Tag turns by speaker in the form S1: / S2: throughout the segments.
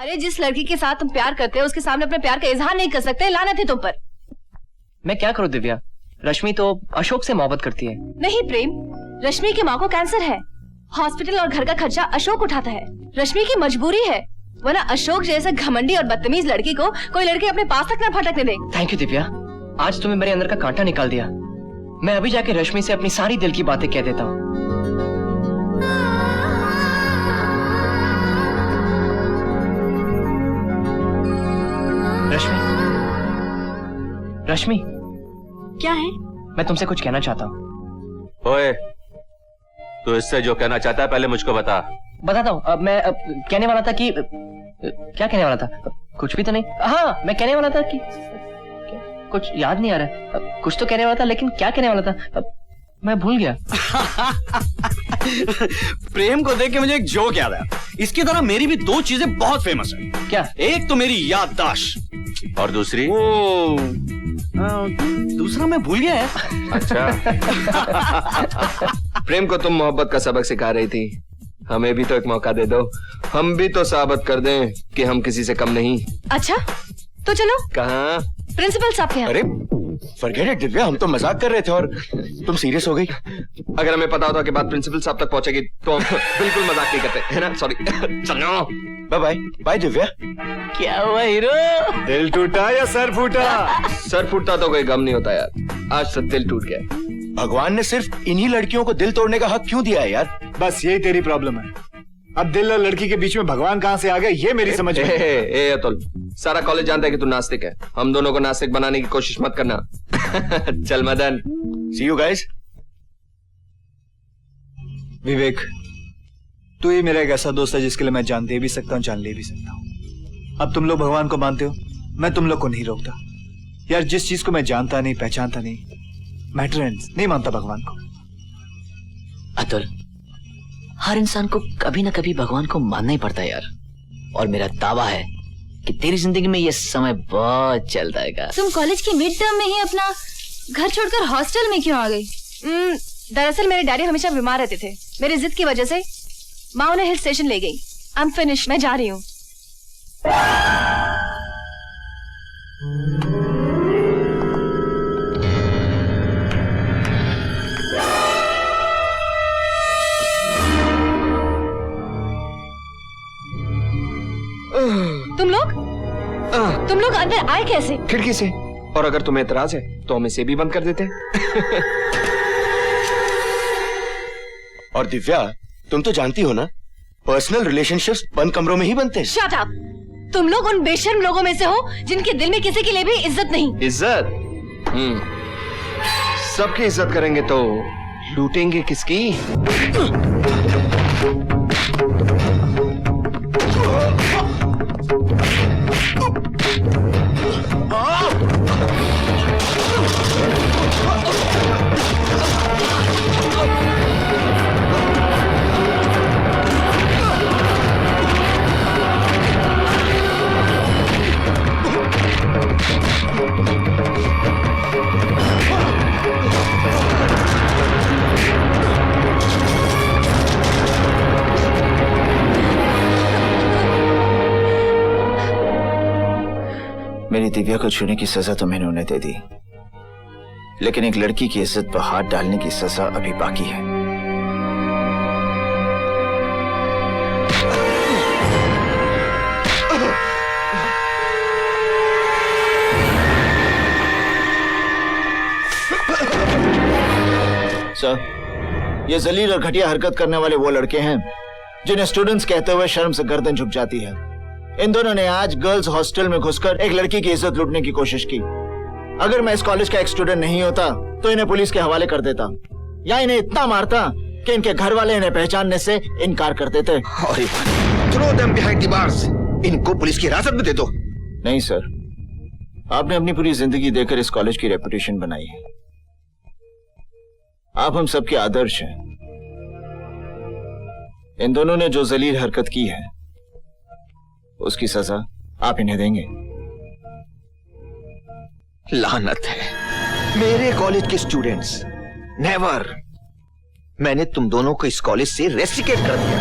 S1: अरे जिस लड़की के साथ तुम प्यार करते हो उसके सामने अपने प्यार का इजहार नहीं कर सकते, लानत है तुम पर।
S2: मैं क्या करूं दिव्या, रश्मि तो अशोक से मोहब्बत करती है।
S1: नहीं प्रेम, रश्मि की माँ को कैंसर है, हॉस्पिटल और घर का खर्चा अशोक उठाता है। रश्मि की मजबूरी है, वरना अशोक जैसे घमंडी और बदतमीज लड़की को कोई लड़की अपने पास तक न फटकने दे।
S2: थैंक यू दिव्या, आज तुमने मेरे अंदर का कांटा निकाल दिया। मैं अभी जाके रश्मि से अपनी सारी दिल की बातें कह देता हूँ। रश्मि, रश्मि,
S1: क्या है?
S2: मैं तुमसे कुछ कहना चाहता हूँ।
S3: ओए, तू इससे जो कहना चाहता है पहले मुझको बता।
S2: बताता हूँ। मैं कहने वाला था कि क्या कहने वाला था? कुछ भी तो नहीं। हाँ, मैं कहने वाला था कि कुछ याद नहीं आ रहा। कुछ तो कहने वाला था, लेकिन क्या कहने वाला था मैं भूल गया।
S4: प्रेम को देख के मुझे एक जोक याद आया। इसकी तरह मेरी भी दो चीजें बहुत फेमस है।
S2: क्या?
S4: एक तो मेरी याददाश्त
S3: और दूसरी?
S4: दूसरा मैं भूल गया है।
S3: अच्छा।
S5: प्रेम को तुम मोहब्बत का सबक सिखा रही थी, हमें भी तो एक मौका दे दो, हम भी तो साबित कर दें कि हम किसी से कम नहीं।
S1: अच्छा तो चलो।
S5: कहाँ?
S1: प्रिंसिपल साहब के यहाँ।
S4: अरे फॉरगेट इट दिव्या, हम तो मजाक कर रहे थे और तुम सीरियस हो गई।
S5: अगर हमें पता होता कि बात प्रिंसिपल साहब तक पहुंचेगी तो हम बिल्कुल मजाक नहीं करते, है ना? सॉरी। चलो
S4: बाय बाय। बाय दिव्या।
S2: क्या हुआ हीरो?
S4: दिल टूटा या सर फूटा?
S5: सर फूटता तो कोई गम नहीं होता यार, आज तक दिल टूट गया।
S4: भगवान ने सिर्फ इन्हीं लड़कियों को दिल तोड़ने का हक क्यों दिया है यार?
S6: बस यही तेरी प्रॉब्लम है। अब दिल और लड़की के बीच में भगवान कहाँ से आ गया ये मेरी समझ में।
S5: ए अतुल, सारा कॉलेज जानता है कि तू नास्तिक है, हम दोनों को नास्तिक बनाने की कोशिश मत करना। चल मदन।
S4: सी यू गाइस।
S6: विवेक, तू ही मेरा एक ऐसा दोस्त है जिसके लिए मैं जान दे भी सकता हूँ, जान ले भी सकता हूँ। अब तुम लोग भगवान को मानते हो, मैं तुम लोग को नहीं रोकता यार। जिस चीज को मैं जानता नहीं, पहचानता नहीं, मैं नहीं मानता भगवान को।
S7: अतुल, हर इंसान को कभी ना कभी भगवान को मानना ही पड़ता है यार। और मेरा दावा है कि तेरी जिंदगी में ये समय बहुत चल जाएगा।
S1: तुम कॉलेज की मिड टर्म में ही अपना घर छोड़कर हॉस्टल में क्यों आ गई? दरअसल मेरे डैडी हमेशा बीमार रहते थे, मेरी जिद की वजह से माँ उन्हें हिल स्टेशन ले गई। आई एम फिनिश, मैं जा रही हूँ। तुम लोग अंदर आए कैसे?
S5: खिड़की से। और अगर तुम्हें एतराज है तो हम इसे भी बंद कर देते।
S4: और दिव्या, तुम तो जानती हो ना, पर्सनल रिलेशनशिप्स बंद कमरों में ही बनते हैं।
S1: Shut up! तुम लोग उन बेशर्म लोगों में से हो जिनके दिल में किसी के लिए भी इज्जत नहीं।
S5: इज्जत? सबकी इज्जत करेंगे तो लूटेंगे किसकी?
S8: मेरी दिव्या को छूने की सजा तो मैंने उन्हें दे दी, लेकिन एक लड़की की इज्जत पर हाथ डालने की सजा अभी बाकी है। सर, ये जलील और घटिया हरकत करने वाले वो लड़के हैं जिन्हें स्टूडेंट्स कहते हुए शर्म से गर्दन झुक जाती है। इन दोनों ने आज गर्ल्स हॉस्टल में घुसकर एक लड़की की इज्जत लूटने की कोशिश की। अगर मैं इस कॉलेज का एक स्टूडेंट नहीं होता तो इन्हें पुलिस के हवाले कर देता, या इन्हें इतना मारता कि इनके घर वाले इन्हें पहचानने से इनकार कर देते।
S4: Throw them behind the bars. इनको पुलिस की हिरासत में दे दो।
S8: नहीं सर, आपने अपनी पूरी जिंदगी देकर इस कॉलेज की रेपुटेशन बनाई है। आप हम सबके आदर्श हैं। इन दोनों ने जो जलील हरकत की है उसकी सजा आप इन्हें देंगे।
S4: लानत है मेरे कॉलेज के स्टूडेंट्स। नेवर। मैंने तुम दोनों को इस कॉलेज से रेस्ट्रिकेट कर दिया,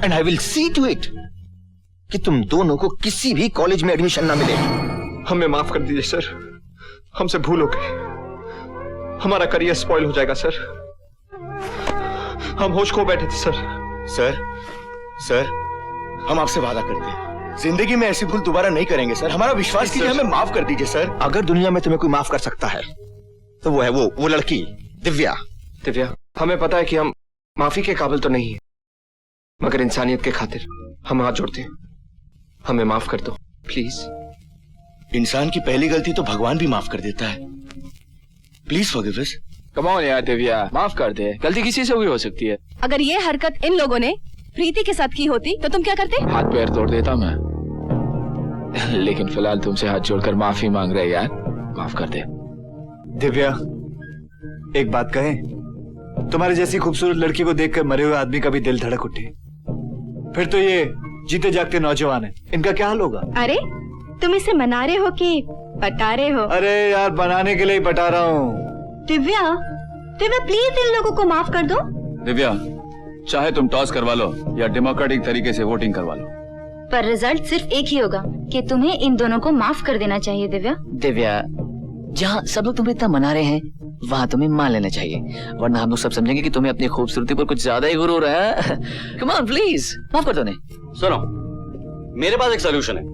S4: and I will see to it
S9: कि तुम दोनों को किसी भी कॉलेज में एडमिशन ना मिले।
S5: हमें माफ कर दीजिए सर, हमसे भूल हो गई, हमारा करियर स्पॉइल हो जाएगा सर, हम होश खो बैठे थे सर।
S4: सर हम आपसे वादा करते हैं जिंदगी में ऐसी भूल दोबारा नहीं करेंगे सर, हमारा विश्वास कीजिए, हमें माफ कर दीजिए सर।
S9: अगर दुनिया में तुम्हें कोई माफ कर सकता है तो वो है वो लड़की दिव्या।
S5: दिव्या, हमें पता है कि हम माफी के काबिल तो नहीं है, मगर इंसानियत के खातिर हम हाथ जोड़ते हैं, हमें माफ कर दो प्लीज।
S4: इंसान की पहली गलती तो भगवान भी माफ कर देता है, please forgive us.
S5: Come on यार दिव्या, माफ कर दे, गलती किसी से भी हो सकती है।
S1: अगर ये हरकत इन लोगों ने प्रीति के साथ की होती तो तुम क्या करते?
S5: हाथ पैर तोड़ देता मैं, लेकिन फिलहाल तुमसे हाथ जोड़कर माफी मांग रहे यार, माफ कर दे।
S6: दिव्या, एक बात कहें, तुम्हारी जैसी खूबसूरत लड़की को देखकर मरे हुए आदमी का भी दिल धड़क उठे, फिर तो ये जीते जागते नौजवान है, इनका क्या हाल होगा?
S1: अरे तुम इसे मना रहे हो कि बता रहे हो?
S6: अरे यार, बनाने के लिए ही बता रहा हूँ।
S1: दिव्या प्लीज इन लोगों को माफ कर दो।
S3: दिव्या, चाहे तुम टॉस करवा लो या डेमोक्रेटिक तरीके से वोटिंग करवा लो,
S1: पर रिजल्ट सिर्फ एक ही होगा कि तुम्हें इन दोनों को माफ कर देना चाहिए।
S7: दिव्या, जहाँ सब लोग तुम्हें इतना मना रहे हैं वहाँ तुम्हें मान लेना चाहिए, वरना हम लोग सब समझेंगे कि तुम्हें अपनी खूबसूरती पर कुछ ज्यादा ही गुरूर है। कम ऑन प्लीज, माफ कर दो ने।
S10: सुनो, मेरे पास एक सोल्यूशन है,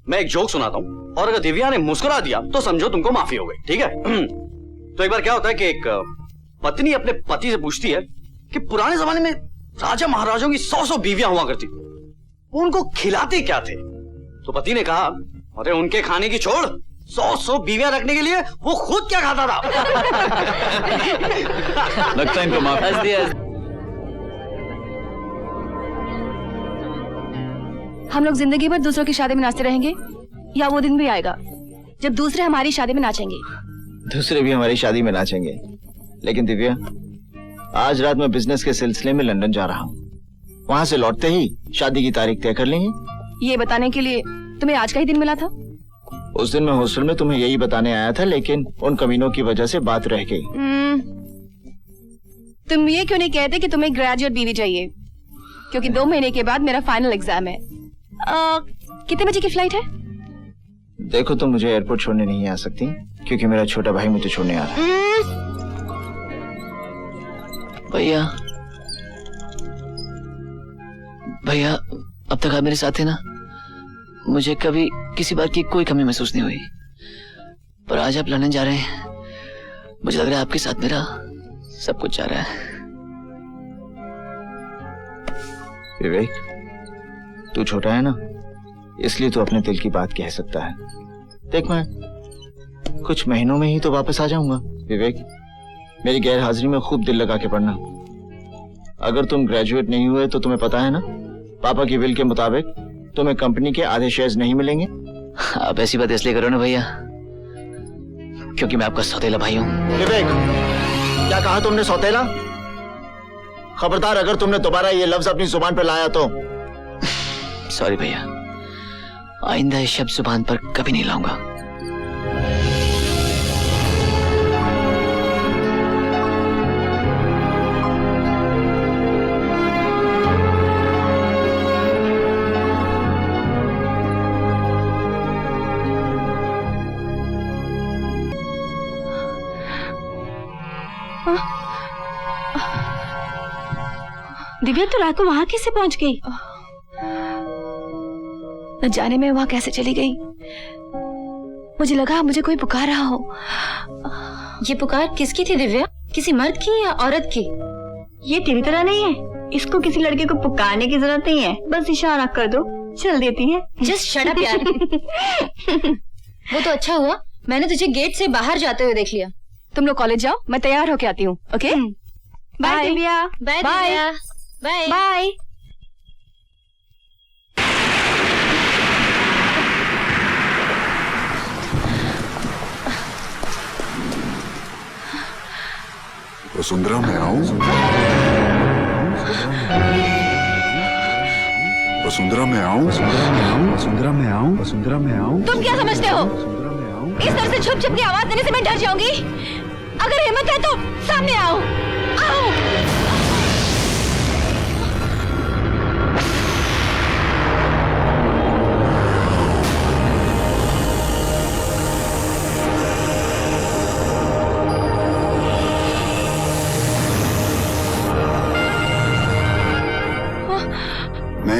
S10: मैं एक जोक सुनाता हूँ और अगर दिव्या ने मुस्कुरा दिया तो समझो तुमको माफी हो गई, ठीक है? तो एक बार क्या होता है कि एक पत्नी अपने पति से पूछती है कि पुराने जमाने में राजा महाराजाओं की 100 बीवियां हुआ करती, वो उनको खिलाते क्या थे? तो पति ने कहा, अरे उनके खाने की छोड़, 100 बीवियां रखने के लिए वो खुद क्या खाता था।
S3: लगता है इनको माफ।
S1: हम लोग जिंदगी भर दूसरों की शादी में नाचते रहेंगे या वो दिन भी आएगा जब दूसरे हमारी शादी में नाचेंगे?
S8: दूसरे भी हमारी शादी में नाचेंगे, लेकिन दिव्या, आज रात मैं बिजनेस के सिलसिले में लंदन जा रहा हूँ, वहाँ से लौटते ही शादी की तारीख तय कर लेंगे।
S1: ये बताने के लिए तुम्हें आज का ही दिन मिला था?
S8: उस दिन मैं हॉस्टल में तुम्हें यही बताने आया था, लेकिन उन कमीनों की वजह से बात रह गई।
S1: तुम ये क्यों नहीं कहते कि तुम्हें ग्रेजुएट बीवी चाहिए? क्योंकि 2 महीने के बाद मेरा फाइनल एग्जाम है। कितने बजे की फ्लाइट है?
S8: देखो, तुम मुझे एयरपोर्ट छोड़ने नहीं आ सकती क्योंकि मेरा छोटा भाई मुझे छोड़ने आ रहा है।
S7: भैया, अब तक आप मेरे साथ थे ना, मुझे कभी किसी बात की कोई कमी महसूस नहीं हुई, पर आज आप लंदन जा रहे हैं, मुझे लग रहा है आपके साथ मेरा सब कुछ जा रहा है।
S8: विवेक, तू छोटा है ना, इसलिए तू अपने दिल की बात कह सकता है। देख, मैं कुछ महीनों में ही तो वापस आ जाऊंगा। विवेक, मेरी गैर हाजिरी में खूब दिल लगा के पढ़ना। अगर तुम ग्रेजुएट नहीं हुए तो तुम्हें पता है ना, पापा की विल के मुताबिक तुम्हें कंपनी के आधे शेयर्स नहीं मिलेंगे।
S7: आप ऐसी बात इसलिए करो ना भैया क्योंकि मैं आपका सौतेला भाई हूँ।
S8: विवेक, क्या कहा तुमने? सौतेला? खबरदार, अगर तुमने दोबारा ये लफ्ज अपनी जुबान पर लाया तो।
S7: सॉरी भैया, आइंदा ये शब्द जुबान पर कभी नहीं लाऊंगा।
S1: दिव्या, तो रात को वहां कैसे पहुंच गई? न जाने में वहां कैसे चली गई। मुझे लगा मुझे कोई पुकार रहा हो।
S11: ये पुकार किसकी थी दिव्या? किसी मर्द की या औरत की?
S1: ये तेरी तरह नहीं है, इसको किसी लड़के को पुकारने की जरूरत नहीं है, बस इशारा कर दो चल देती है।
S11: जस्ट शट अप यार। वो तो अच्छा हुआ मैंने तुझे गेट से बाहर जाते हुए देख लिया।
S1: तुम लोग कॉलेज जाओ, मैं तैयार होके आती हूँ। Okay, bye Divya.
S11: Bye
S1: bye
S11: bye
S1: bye.
S12: Vasundhara, मैं आऊं? वसुंधरा, मैं आऊं? वसुंधरा, मैं आऊं? वसुंधरा, मैं आऊं?
S1: तुम क्या समझते हो? इस तरह से छुप छुप की आवाज देने से मैं डर जाऊंगी? अगर हिम्मत है तो सामने आओ। आओ।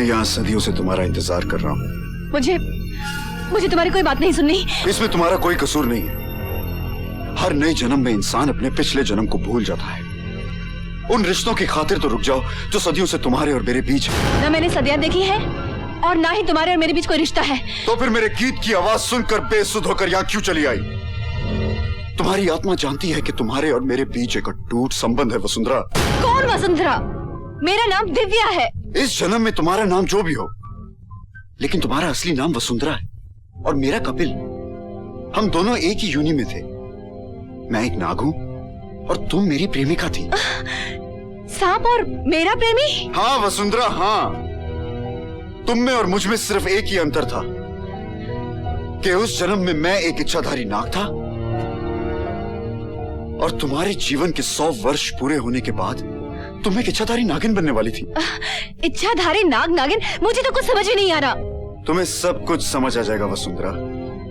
S12: यहाँ सदियों से तुम्हारा इंतजार कर रहा हूँ।
S1: मुझे तुम्हारी कोई बात नहीं सुननी।
S12: इसमें तुम्हारा कोई कसूर नहीं है। हर नए जन्म में इंसान अपने पिछले जन्म को भूल जाता है। उन रिश्तों की खातिर तो रुक जाओ जो सदियों से तुम्हारे और मेरे बीच है।
S1: ना मैंने सदियां देखी है और ना ही तुम्हारे और मेरे बीच कोई रिश्ता है।
S12: तो फिर मेरे गीत की आवाज सुनकर बेसुध होकर यहाँ क्यों चली आई? तुम्हारी आत्मा जानती है कि तुम्हारे और मेरे बीच एक अटूट संबंध है वसुंधरा।
S1: कौन वसुंधरा? मेरा नाम दिव्या है।
S12: इस जन्म में तुम्हारा नाम जो भी हो, लेकिन तुम्हारा असली नाम वसुंधरा है और मेरा कपिल। हम दोनों एक ही योनि में थे। मैं एक नाग हूं और तुम मेरी प्रेमिका थी।
S1: सांप और मेरा प्रेमी?
S12: हाँ वसुंधरा, हाँ। तुम में और मुझ में सिर्फ एक ही अंतर था कि उस जन्म में मैं एक इच्छाधारी नाग था और तुम्हारे जीवन के 100 वर्ष पूरे होने के बाद तुम एक इच्छाधारी नागिन बनने वाली थी।
S1: इच्छाधारी नागिन? मुझे तो कुछ समझ ही नहीं आ रहा।
S12: तुम्हें सब कुछ समझ आ जाएगा वसुंधरा।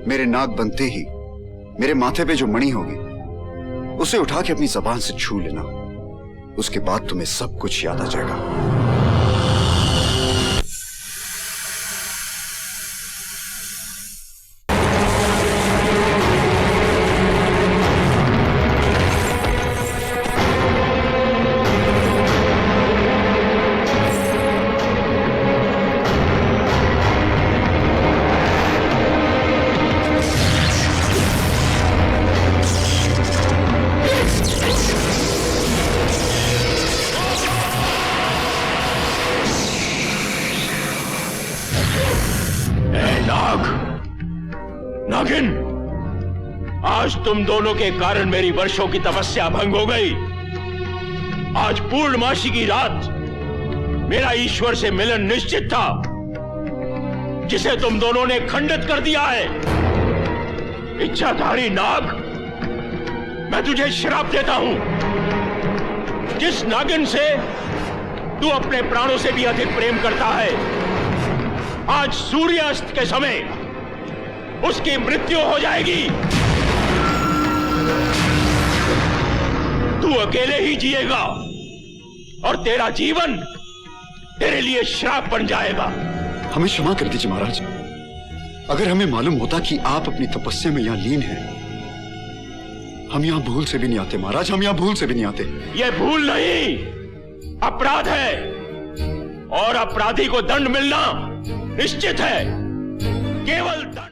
S12: मेरे नाग बनते ही मेरे माथे पे जो मणि होगी उसे उठा के अपनी जबान से छू लेना। उसके बाद तुम्हें सब कुछ याद आ जाएगा।
S13: नागिन, आज तुम दोनों के कारण मेरी वर्षों की तपस्या भंग हो गई। आज पूर्णमासी की रात मेरा ईश्वर से मिलन निश्चित था, जिसे तुम दोनों ने खंडित कर दिया है। इच्छाधारी नाग, मैं तुझे श्राप देता हूं। जिस नागिन से तू अपने प्राणों से भी अधिक प्रेम करता है, आज सूर्यास्त के समय उसकी मृत्यु हो जाएगी। तू अकेले ही जिएगा और तेरा जीवन तेरे लिए श्राप बन जाएगा।
S12: हमें क्षमा कर दीजिए महाराज। अगर हमें मालूम होता कि आप अपनी तपस्या में यहाँ लीन हैं, हम यहाँ भूल से भी नहीं आते महाराज। हम यहाँ भूल से भी नहीं आते।
S13: यह भूल नहीं, अपराध है और अपराधी को दंड मिलना निश्चित है। केवल दंड